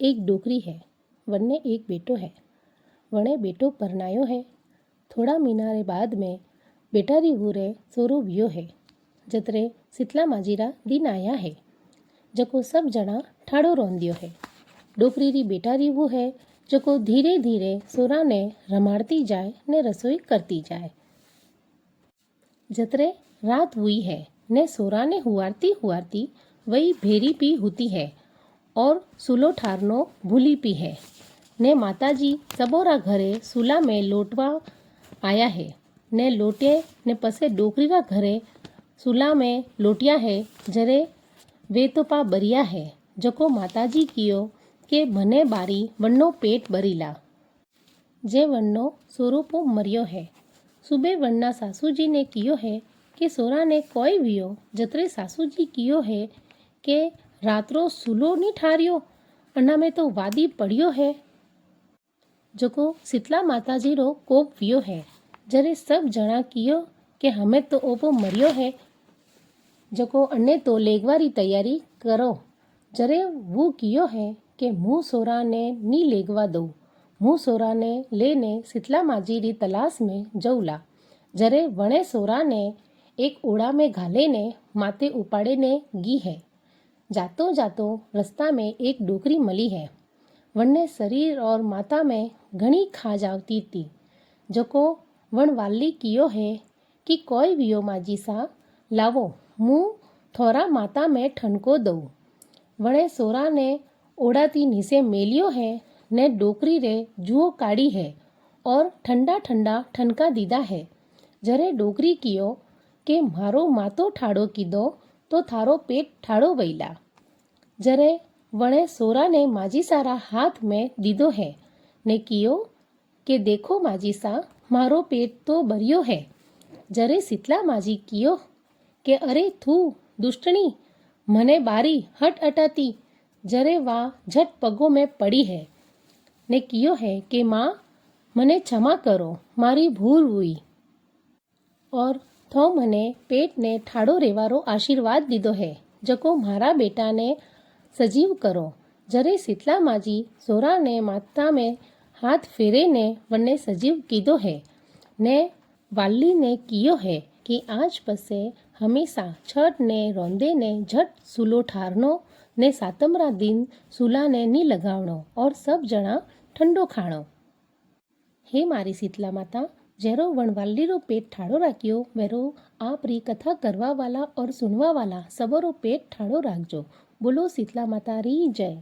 एक डोकरी है, वन्ने एक बेटो है। वणे बेटो परनायो है। थोड़ा मीनारे बाद में बेटा री वूरे सोरो वियो है। जतरे शीतला माजीरा दिन आया है, जको सब जना ठाड़ो रोंदियो है। डोकरी री बेटा री वो है, जको धीरे धीरे सोरा ने रमाड़ती जाए ने रसोई करती जाए। जतरे रात हुई है ने सोरा ने हुआरती हुआरती वही भेरी पी होती है और सूलो ठारनो भूली पी है ने माताजी सबोरा घरे सूला में लोटवा आया है ने लोटे ने पसे डोकरीरा घरे सूला में लोटिया है। जरे वे तो पा बरिया है, जको माताजी कियो के मने बारी वन्नो पेट बरीला। जे वन्नो सोरूपो मरियो है। सुबह वन्ना सासूजी ने कियो है कि सोरा ने कोई वियो। जतरे सासूजी कियो है कि रात्रो सूलो नी ठारियो, अना में तो वादी पड़ियो है। जको शीतला माताजी रो कोप वियो है। जरे सब जना कियो कि हमें तो ओपो मरियो है, जको अन्ने तो लेगवारी तैयारी करो। जरे वो कियो है कि मुँह सोरा ने नी लेगवा दो। मुँह सोरा ने लेने शीतला माजी री तलाश में जऊला। जरे वणे सोरा ने एक ओड़ा में घाले ने माथे उपाड़े ने गी है। जातो जातो रास्ता में एक डोकरी मली है। वन्ने शरीर और माता में घणी खाज आवती थी, जको वण वाली कियो है कि कोई वियो माजी सा लावो, मुँह थोड़ा माता में ठनको दो। वणे सोरा ने ओढ़ाती नीचे मेलियो है ने डोकरी रे जुओ काढ़ी है और ठंडा ठंडा ठनका दीदा है। जरे डोकरी कियो के मारो मातो ठाड़ो कीधो तो थारो पेट ठाड़ो वईला। जरे वणे सोरा ने माजी सारा हाथ में दीदो है ने कियो के देखो माजी सा, मारो पेट तो भरियो है। जरे शीतला माजी कियो के अरे थू दुष्टनी, मने बारी हट अटाती। जरे वा झट पगों में पड़ी है ने कियो है कि माँ मने क्षमा करो, मारी भूल हुई और थो मने पेट ने ठाड़ो रेवारो आशीर्वाद दीदो है, जको मारा बेटा ने सजीव करो। जरे शीतला माजी सोरा ने माथा में हाथ फेरे ने वन्ने सजीव कीधो है ने वाली ने कियो है कि आज पसे हमेशा छठ ने रोंदे ने झट सूलो ठारनो ने सातमरा दिन सूला ने नी लगावणो और सब जना ठंडो खाणो। हे मारी शीतला माता, जेरो वणवाली रो पेट ठाड़ो राखियो, वेरो आप री कथा करवा वाला और सुनवा वाला सबरो पेट ठाड़ो राखजो। बोलो शीतला माता री जय।